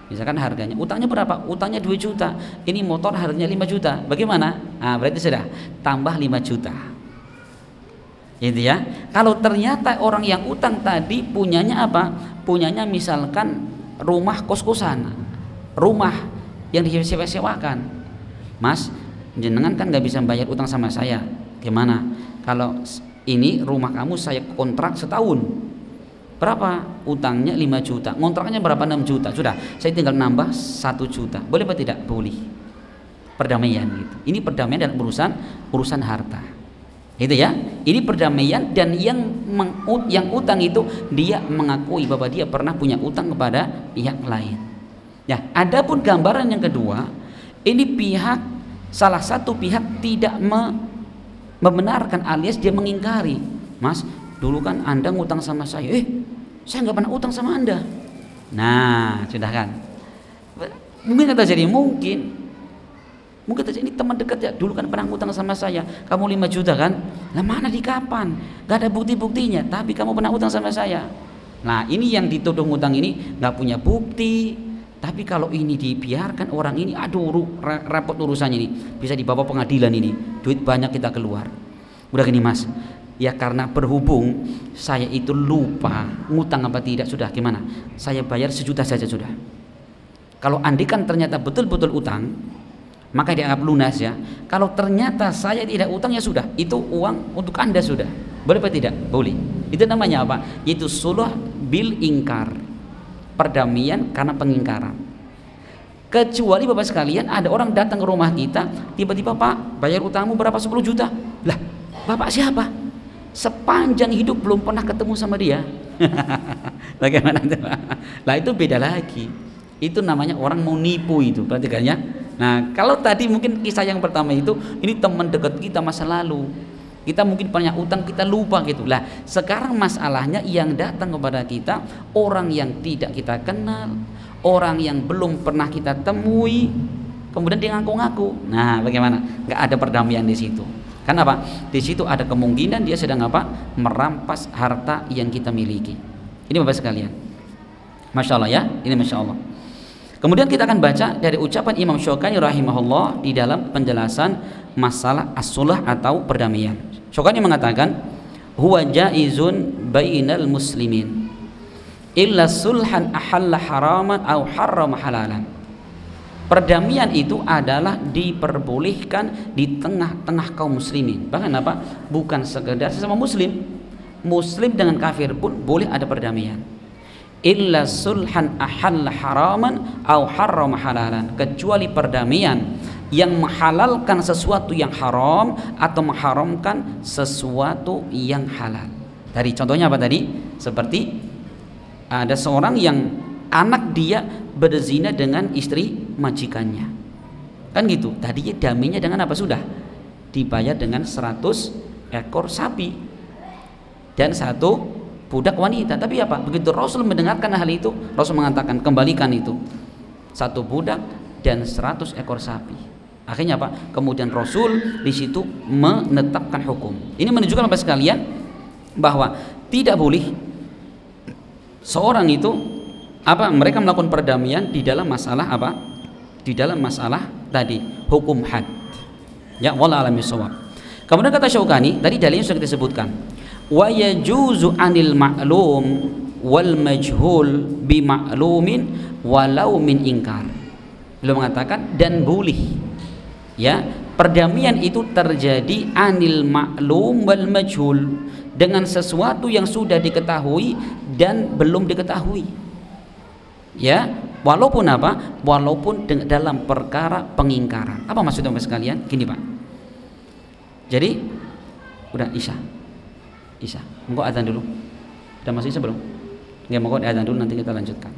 A: Misalkan harganya, utangnya berapa? Utangnya 2 juta. Ini motor harganya 5 juta. Bagaimana? Nah, berarti sudah tambah 5 juta. Gitu ya. Kalau ternyata orang yang utang tadi punyanya apa? Punyanya misalkan rumah kos-kosan, rumah yang disewa-sewakan. Mas, jenengan kan nggak bisa bayar utang sama saya. Gimana? Kalau ini rumah kamu saya kontrak setahun, berapa utangnya? 5 juta, ngontraknya berapa? 6 juta. Sudah, saya tinggal nambah 1 juta. Boleh apa tidak? Boleh. Perdamaian gitu. Ini perdamaian dalam urusan harta. Itu ya. Ini perdamaian, dan yang utang itu dia mengakui bahwa dia pernah punya utang kepada pihak lain. Ya, adapun gambaran yang kedua, ini salah satu pihak tidak membenarkan alias dia mengingkari. Mas, dulu kan Anda ngutang sama saya. Saya nggak pernah utang sama Anda. Nah, sudah kan? Mungkin kata jadi mungkin terjadi, ini teman dekat ya, dulu kan pernah ngutang sama saya. Kamu 5 juta kan? Lah mana di kapan? Gak ada bukti-buktinya, tapi kamu pernah utang sama saya. Nah, ini yang dituduh ngutang ini nggak punya bukti. Tapi kalau ini dibiarkan orang ini, aduh repot urusannya ini, bisa dibawa pengadilan ini, duit banyak kita keluar. Udah gini Mas, ya karena berhubung saya itu lupa ngutang apa tidak, sudah gimana? Saya bayar 1 juta saja sudah. Kalau andikan ternyata betul-betul utang, maka dianggap lunas ya. Kalau ternyata saya tidak utang, ya sudah, itu uang untuk Anda sudah. Boleh apa tidak? Boleh. Itu namanya apa? Yaitu sulh bil ingkar. Perdamaian karena pengingkaran. Kecuali Bapak sekalian ada orang datang ke rumah kita, tiba-tiba, Pak, bayar utangmu berapa? 10 juta. Lah, Bapak siapa? Sepanjang hidup belum pernah ketemu sama dia. Bagaimana itu? Lah itu beda lagi. Itu namanya orang mau nipu itu, perhatikan ya. Nah, kalau tadi mungkin kisah yang pertama itu, ini teman dekat kita masa lalu. Kita mungkin punya utang, kita lupa gitu. Lah, sekarang masalahnya yang datang kepada kita orang yang tidak kita kenal, orang yang belum pernah kita temui, kemudian dia ngaku-ngaku. Nah, bagaimana? Nggak ada perdamaian di situ. Kenapa? Di situ ada kemungkinan dia sedang apa? Merampas harta yang kita miliki. Ini Bapak sekalian. Masya Allah ya, ini Masya Allah. Kemudian kita akan baca dari ucapan Imam Syaukani rahimahullah di dalam penjelasan masalah as-sulh atau perdamaian. Syaukani mengatakan, huwa jaizun bainal muslimin illa sulhan ahalla haraman au harrama halalan. Perdamaian itu adalah diperbolehkan di tengah-tengah kaum muslimin. Bahkan apa? Bukan sekedar sesama muslim. Muslim dengan kafir pun boleh ada perdamaian. Illa sulhan ahalla haraman au harrama halalan. Kecuali perdamaian yang menghalalkan sesuatu yang haram atau mengharamkan sesuatu yang halal. Tadi contohnya apa tadi? Seperti ada seorang yang anak dia berzina dengan istri majikannya, kan gitu. Tadinya damainya dengan apa? Sudah dibayar dengan 100 ekor sapi dan 1 budak wanita. Tapi apa? Begitu Rasul mendengarkan hal itu, Rasul mengatakan kembalikan itu, 1 budak dan 100 ekor sapi. Akhirnya apa? Kemudian Rasul di situ menetapkan hukum. Ini menunjukkan apa sekalian? Bahwa tidak boleh seorang itu apa? Mereka melakukan perdamaian di dalam masalah apa? Di dalam masalah tadi hukum had. Ya, wallahu a'lam bishawab. Kemudian kata Syaukani, tadi dalilnya sudah kita sebutkan. Wa yajuzu anil ma'lum wal majhul bi ma'lumin walau min ingkar. Beliau mengatakan dan boleh. Ya, perdamaian itu terjadi anil ma'lum wal majhul, dengan sesuatu yang sudah diketahui dan belum diketahui. Ya, walaupun apa? Walaupun dalam perkara pengingkaran. Apa maksudnya Bapak sekalian? Gini Pak. Jadi udah Isya. Monggo adzan dulu. Udah masuk Isya belum? Ya, monggo adzan dulu, nanti kita lanjutkan.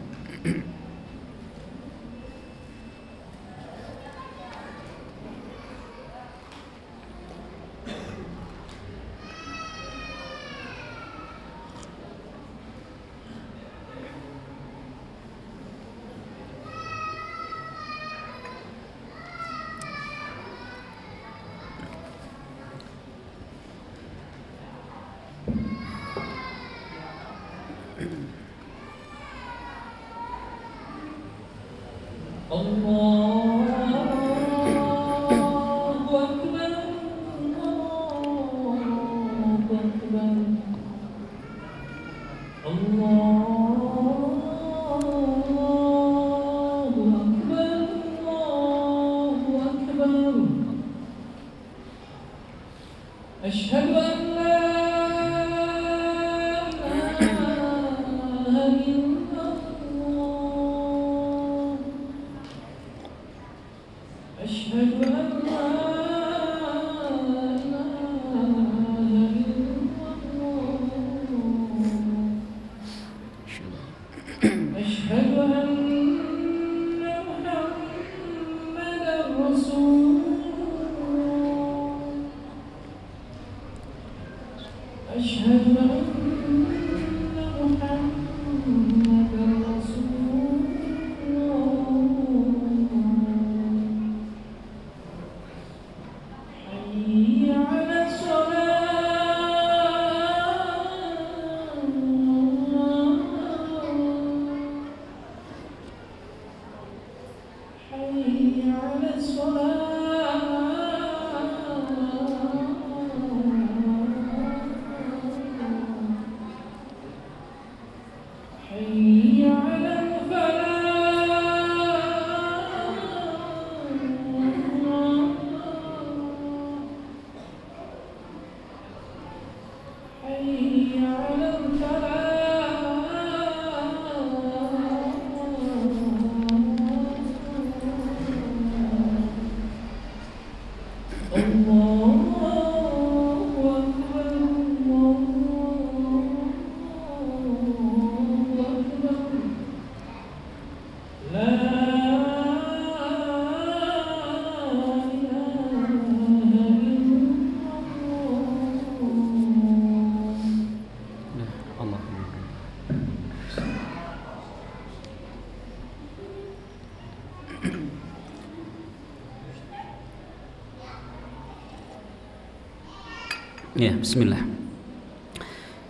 A: Ya, bismillah.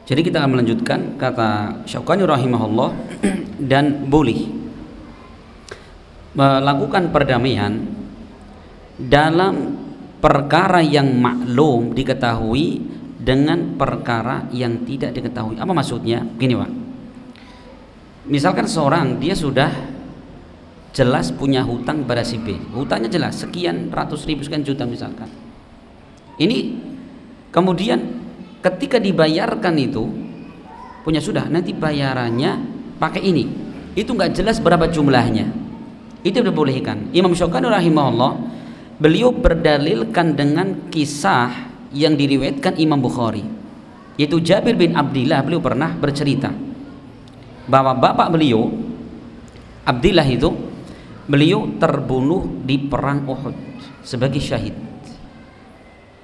A: Jadi kita akan melanjutkan kata Syaukani rahimahullah dan boleh melakukan perdamaian dalam perkara yang maklum diketahui dengan perkara yang tidak diketahui. Apa maksudnya? Gini Pak, misalkan seorang dia sudah jelas punya hutang pada si B, hutangnya jelas sekian ratus ribu sekian juta misalkan. Ini kemudian ketika dibayarkan itu punya sudah, nanti bayarannya pakai ini, itu nggak jelas berapa jumlahnya, itu dibolehkan. Imam Syaukani rahimahullah beliau berdalilkan dengan kisah yang diriwayatkan Imam Bukhari, yaitu Jabir bin Abdillah. Beliau pernah bercerita bahwa bapak beliau Abdillah itu beliau terbunuh di perang Uhud sebagai syahid.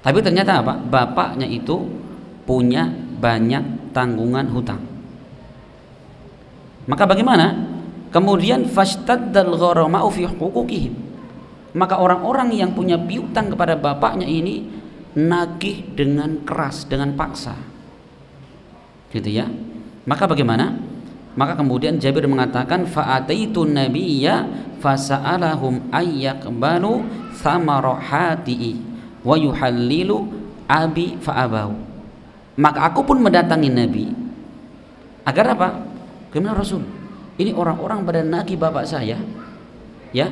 A: Tapi ternyata apa? Bapaknya itu punya banyak tanggungan hutang. Maka bagaimana? Kemudian fashtadal gharama'u fi huquqihim. Maka orang-orang yang punya piutang kepada bapaknya ini nagih dengan keras, dengan paksa. Gitu ya. Maka bagaimana? Maka kemudian Jabir mengatakan fa'ataitu nabiyya fasa'alahum ayyaqbalu thamarahati'i wa yuhallilu abi fa'abahu. Maka aku pun mendatangi Nabi agar apa? Gimana Rasul? Ini orang-orang pada nagih bapak saya, ya.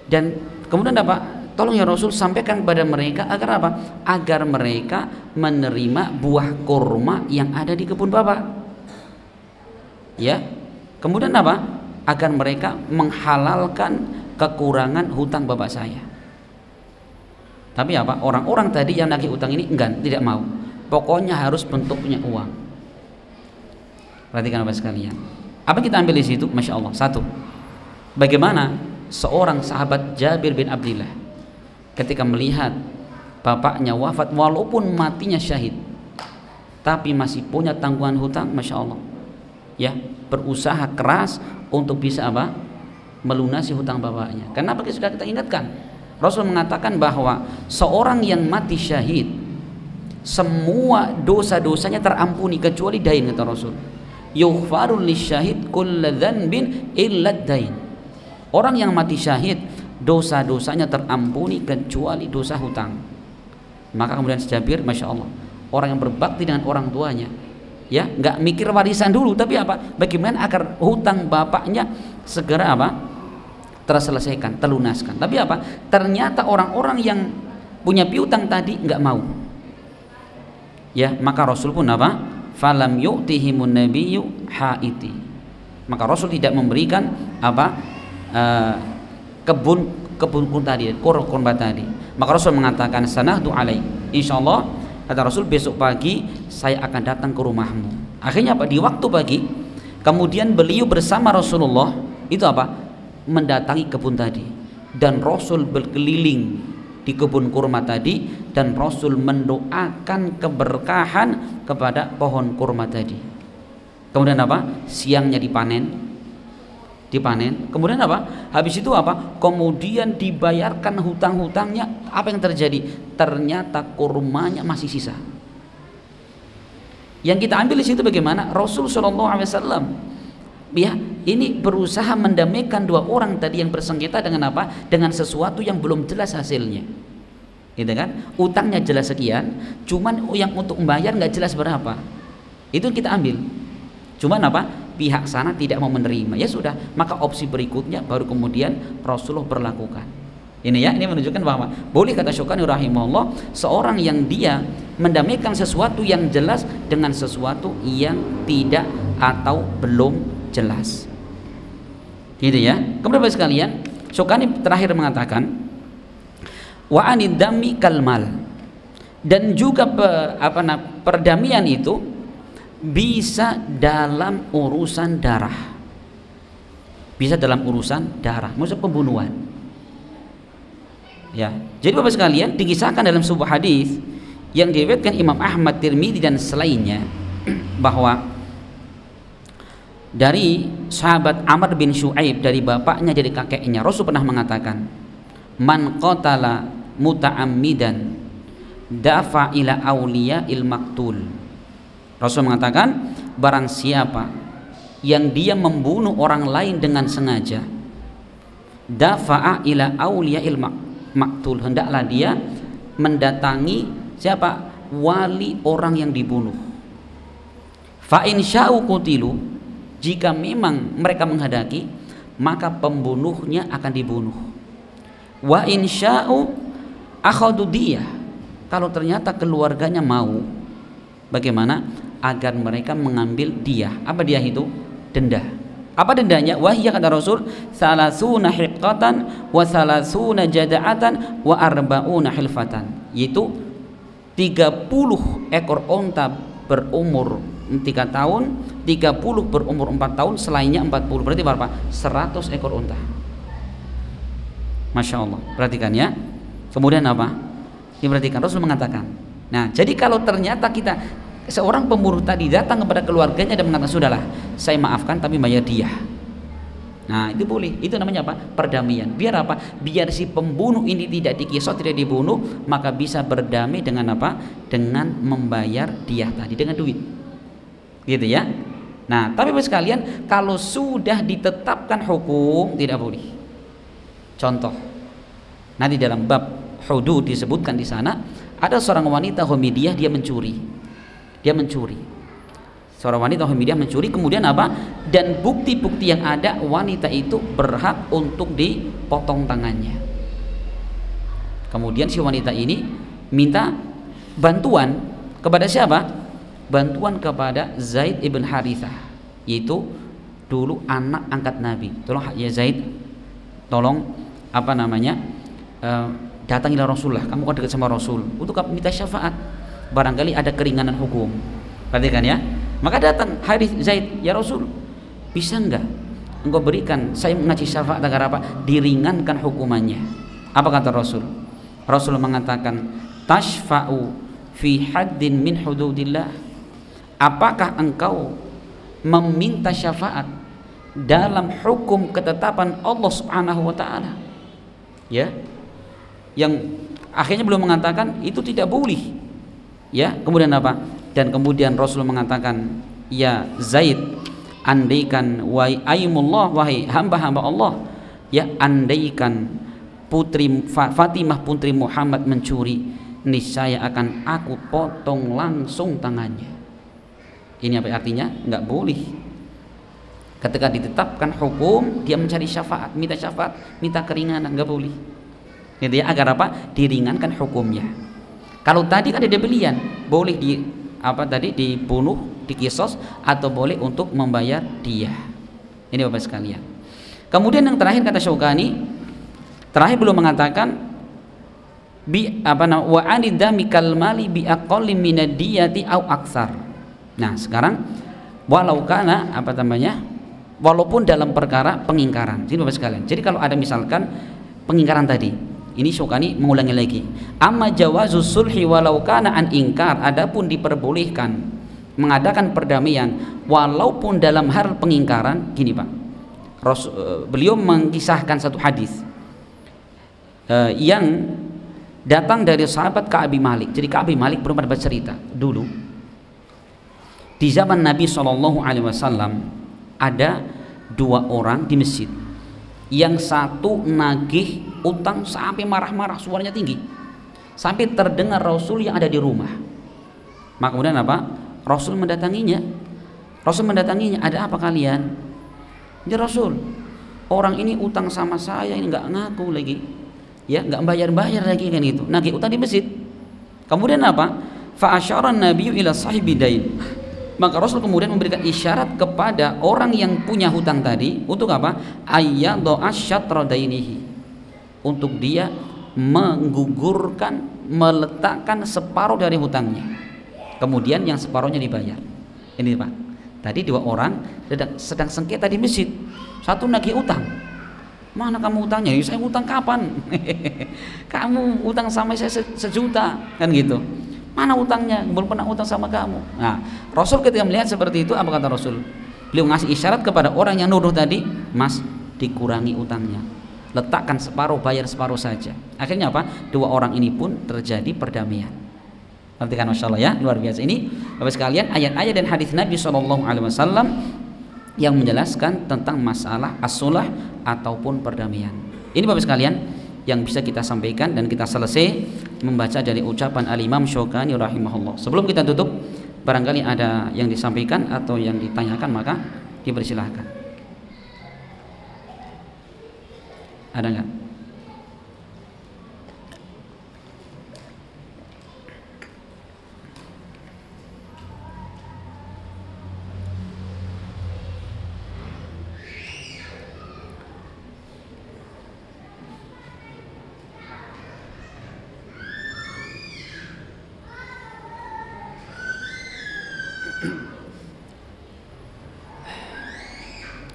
A: Dan kemudian apa? Tolong ya Rasul sampaikan kepada mereka agar apa? Agar mereka menerima buah kurma yang ada di kebun bapak. Ya. Kemudian apa? Agar mereka menghalalkan kekurangan hutang bapak saya. Tapi apa? Orang-orang tadi yang nagih utang ini enggan, tidak mau. Pokoknya harus bentuknya uang. Perhatikan Bapak sekalian. Apa kita ambil di situ? Masya Allah. Satu, bagaimana seorang sahabat Jabir bin Abdillah ketika melihat bapaknya wafat walaupun matinya syahid, tapi masih punya tanggungan hutang, Masya Allah. Ya, berusaha keras untuk bisa apa? Melunasi hutang bapaknya. Kenapa sudah kita ingatkan? Rasul mengatakan bahwa seorang yang mati syahid semua dosa-dosanya terampuni kecuali dain, kata Rasul. Yughfarul lisyahid kullu dzanbin illa dain. Orang yang mati syahid dosa-dosanya terampuni kecuali dosa hutang. Maka kemudian Jabir, Masya Allah, orang yang berbakti dengan orang tuanya, ya, nggak mikir warisan dulu, tapi apa? Bagaimana agar hutang bapaknya segera apa? Terselesaikan, terlunaskan. Tapi apa? Ternyata orang-orang yang punya piutang tadi nggak mau. Ya, maka Rasul pun apa? Falam yu'tihimun nabiyyu haiti. Maka Rasul tidak memberikan apa? Kebun tadi, kurma tadi. Maka Rasul mengatakan sanahdu alai. Insyaallah kata Rasul besok pagi saya akan datang ke rumahmu. Akhirnya apa? Di waktu pagi kemudian beliau bersama Rasulullah itu apa? Mendatangi kebun tadi, dan Rasul berkeliling di kebun kurma tadi, dan Rasul mendoakan keberkahan kepada pohon kurma tadi. Kemudian apa? Siangnya dipanen. Kemudian apa? Habis itu apa? Kemudian dibayarkan hutang-hutangnya. Apa yang terjadi? Ternyata kurmanya masih sisa. Yang kita ambil di situ bagaimana? Rasul Shallallahu Alaihi Wasallam, ya, ini berusaha mendamaikan dua orang tadi yang bersengketa dengan apa? Dengan sesuatu yang belum jelas hasilnya, gitu kan? Utangnya jelas sekian, cuman yang untuk membayar nggak jelas berapa. Itu kita ambil. Cuman apa? Pihak sana tidak mau menerima. Ya sudah, maka opsi berikutnya baru kemudian Rasulullah berlakukan. Ini ya, ini menunjukkan bahwa boleh, kata Syaukani rahimahullah, seorang yang dia mendamaikan sesuatu yang jelas dengan sesuatu yang tidak atau belum jelas. Gitu ya. Kemudian Bapak sekalian, Syaukani terakhir mengatakan wa anid dami kalmal, dan juga perdamaian itu bisa dalam urusan darah. Bisa dalam urusan darah, maksud pembunuhan. Ya. Jadi Bapak sekalian, dikisahkan dalam sebuah hadis yang diriwayatkan Imam Ahmad, Tirmidzi dan selainnya bahwa dari sahabat Amr bin Syu'aib, dari bapaknya dari kakeknya, Rasul pernah mengatakan, man qatala muta'ammidan dafa ila auliya il maktul. Rasul mengatakan barang siapa yang dia membunuh orang lain dengan sengaja, dafa'a ila auliya il maktul, hendaklah dia mendatangi siapa? Wali orang yang dibunuh. Fa in sya'u qutilu, jika memang mereka menghendaki, maka pembunuhnya akan dibunuh. Wa in sya'u akhadhu diyah, kalau ternyata keluarganya mau, bagaimana? Agar mereka mengambil diyah. Apa diyah itu? Denda. Apa dendanya? Wahiyya, kata Rasul, salasuna hiqqatan wa salasuna jada'atan wa arba'una hilfatan, yaitu 30 ekor onta berumur 3 tahun, 30 berumur 4 tahun, selainnya 40. Berarti berapa? 100 ekor onta. Masya Allah. Perhatikan ya. Kemudian apa? Diperhatikan, Rasul mengatakan, nah jadi kalau ternyata kita, seorang pembunuh tadi datang kepada keluarganya dan mengatakan, sudahlah saya maafkan tapi bayar diyah, nah itu boleh. Itu namanya apa? Perdamaian. Biar apa? Biar si pembunuh ini tidak diqisas, tidak dibunuh, maka bisa berdamai dengan apa? Dengan membayar diyah tadi, dengan duit, gitu ya. Nah tapi Bapak sekalian, kalau sudah ditetapkan hukum, tidak boleh. Contoh, nanti dalam bab hudud disebutkan di sana, ada seorang wanita Hamidiyah, dia mencuri. Seorang wanita Hamidiyah mencuri, kemudian apa? Dan bukti-bukti yang ada, wanita itu berhak untuk dipotong tangannya. Kemudian si wanita ini minta bantuan kepada siapa? Bantuan kepada Zaid ibn Harithah, yaitu dulu anak angkat Nabi. Tolong ya Zaid, tolong apa namanya, datangilah Rasulullah, kamu kan dekat sama Rasul, untuk minta syafaat, barangkali ada keringanan hukum. Perhatikan ya. Maka datang Harith Zaid, ya Rasul, bisa enggak engkau berikan saya mengaji syafaat agar apa? Diringankan hukumannya. Apa kata Rasul? Rasul mengatakan, tashfa'u fi haddin min hududillah, apakah engkau meminta syafaat dalam hukum ketetapan Allah Subhanahu wa taala? Ya. Yang akhirnya belum mengatakan itu tidak boleh. Ya, kemudian apa? Dan kemudian Rasul mengatakan, ya Zaid, andaikan wahai aimullah, wahai hamba-hamba Allah, ya andaikan putri Fatimah putri Muhammad mencuri, niscaya akan aku potong langsung tangannya. Ini apa artinya? Enggak boleh. Ketika ditetapkan hukum, dia mencari syafaat, minta keringanan, enggak boleh. Gitu ya, agar apa? Diringankan hukumnya. Kalau tadi kan ada pilihan, boleh dibunuh, diqisas, atau boleh untuk membayar diyah. Ini Bapak sekalian. Kemudian yang terakhir kata Syaukani, terakhir belum mengatakan wa anidami kal mali bi aqalli minad diyati au aksar. Nah, sekarang walaupun dalam perkara pengingkaran. Jadi Bapak sekalian, jadi kalau ada misalkan pengingkaran tadi, ini Syaukani mengulangi lagi. Amma jawazus sulhi walau kana an ingkar, adapun diperbolehkan mengadakan perdamaian walaupun dalam hal pengingkaran. Gini Pak, beliau mengisahkan satu hadis yang datang dari sahabat Ka'ab bin Malik. Jadi Ka'ab bin Malik pernah bercerita dulu di zaman Nabi SAW ada 2 orang di masjid. Yang satu nagih utang sampai marah-marah, suaranya tinggi, sampai terdengar Rasul yang ada di rumah. Maka kemudian apa? Rasul mendatanginya, ada apa kalian? Ya Rasul, orang ini utang sama saya, ini nggak ngaku lagi, ya nggak bayar lagi kan itu, nagih utang di masjid. Kemudian apa? Fa asyara an-nabiyyu ila sahibidain. Maka Rasul kemudian memberikan isyarat kepada orang yang punya hutang tadi untuk apa? Ayyadha asyatra dainihi, untuk dia menggugurkan, meletakkan separuh dari hutangnya, kemudian yang separuhnya dibayar. Ini Pak, tadi 2 orang sedang sengketa di masjid. Satu nagih utang, mana kamu utangnya? Saya utang kapan? Kamu utang sama saya 1 juta kan gitu. Mana utangnya? Belum pernah utang sama kamu. Nah, Rasul ketika melihat seperti itu, apa kata Rasul? Beliau ngasih isyarat kepada orang yang nuduh tadi, Mas, dikurangi utangnya, letakkan separuh, bayar separuh saja. Akhirnya apa? 2 orang ini pun terjadi perdamaian. Perhatikan, masya Allah ya, luar biasa. Ini Bapak sekalian ayat-ayat dan hadis Nabi SAW yang menjelaskan tentang masalah as-sulah ataupun perdamaian. Ini Bapak sekalian yang bisa kita sampaikan, dan kita selesai membaca dari ucapan Al-Imam Syaukani rahimahullah. Sebelum kita tutup, barangkali ada yang disampaikan atau yang ditanyakan, maka dipersilahkan. Ada nggak?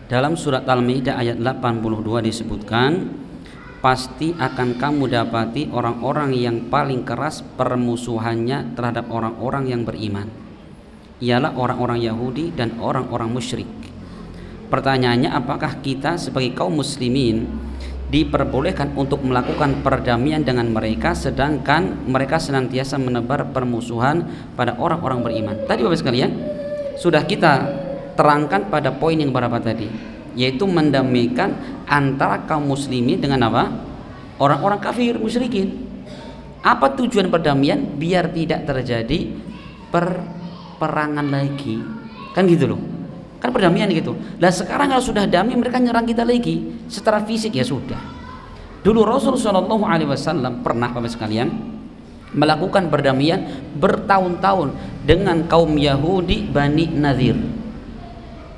A: Dalam surat Al-Maidah ayat 82 disebutkan, pasti akan kamu dapati orang-orang yang paling keras permusuhannya terhadap orang-orang yang beriman, ialah orang-orang Yahudi dan orang-orang musyrik. Pertanyaannya, apakah kita sebagai kaum muslimin diperbolehkan untuk melakukan perdamaian dengan mereka, sedangkan mereka senantiasa menebar permusuhan pada orang-orang beriman? Tadi Bapak sekalian sudah kita terangkan pada poin yang berapa tadi, yaitu mendamaikan antara kaum muslimin dengan apa? Orang-orang kafir musyrikin. Apa tujuan perdamaian? Biar tidak terjadi peperangan lagi, kan gitu loh, kan perdamaian gitu. Lah sekarang kalau sudah damai, mereka nyerang kita lagi secara fisik, ya sudah. Dulu Rasulullah SAW pernah Bapak sekalian melakukan perdamaian bertahun-tahun dengan kaum Yahudi Bani Nadir.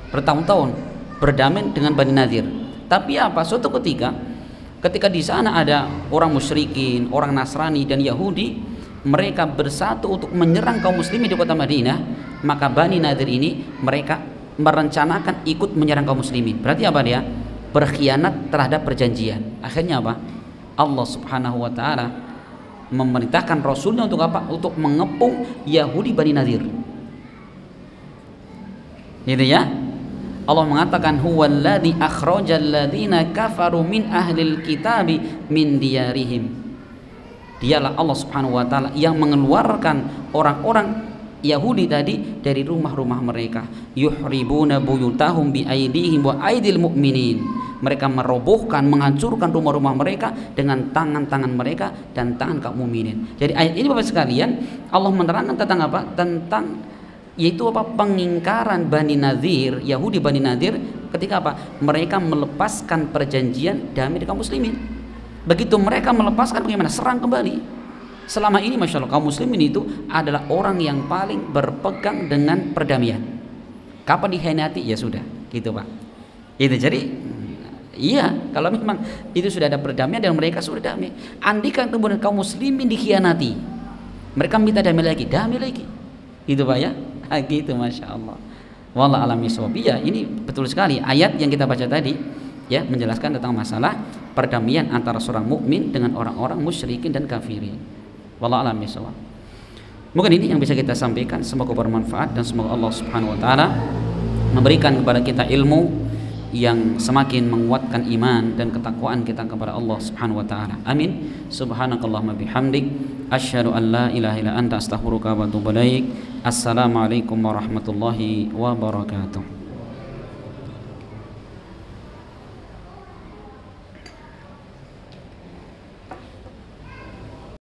A: Bertahun-tahun berdamai dengan Bani Nadir. Tapi apa? Suatu ketika di sana ada orang musyrikin, orang Nasrani dan Yahudi, mereka bersatu untuk menyerang kaum muslimin di kota Madinah, maka Bani Nadir ini mereka merencanakan ikut menyerang kaum muslimin. Berarti apa dia? Berkhianat terhadap perjanjian. Akhirnya apa? Allah Subhanahu wa taala memerintahkan Rasulnya untuk apa? Untuk mengepung Yahudi Bani Nadir. Gitu ya. Allah mengatakan huwallazi akhrajal ladzina kafaru min ahlil kitabi min diyarihim. Dialah Allah Subhanahu wa taala yang mengeluarkan orang-orang Yahudi tadi dari rumah-rumah mereka. Yuhribuna buyutahum bi aidihim wa aidil mu'minin. Mereka merobohkan, menghancurkan rumah-rumah mereka dengan tangan-tangan mereka dan tangan kaum mukminin. Jadi ayat ini Bapak sekalian, Allah menerangkan tentang apa? Tentang yaitu apa? Pengingkaran Bani Nadir, Yahudi Bani Nadir, ketika apa? Mereka melepaskan perjanjian damai dengan kaum muslimin. Begitu mereka melepaskan, bagaimana? Serang kembali. Selama ini Masya Allah kaum muslimin itu adalah orang yang paling berpegang dengan perdamaian. Kapan dikhianati, ya sudah, gitu Pak. Itu jadi iya, kalau memang itu sudah ada perdamaian dan mereka sudah damai. Andikan kemudian kaum muslimin dikhianati, mereka minta damai lagi, gitu Pak ya. Gitu, Masya Allah. Wallah alam bisawab. Ya, ini betul sekali ayat yang kita baca tadi, ya, menjelaskan tentang masalah perdamaian antara seorang mukmin dengan orang-orang musyrikin dan kafirin. Wallah alam bisawab. Mungkin ini yang bisa kita sampaikan, semoga bermanfaat dan semoga Allah Subhanahu wa taala memberikan kepada kita ilmu yang semakin menguatkan iman dan ketakwaan kita kepada Allah Subhanahu wa taala. Amin. Subhanakallahumma bihamdik asyhadu an la ilaha illa anta astaghfiruka wa atubu ilaik. Assalamualaikum warahmatullahi wabarakatuh.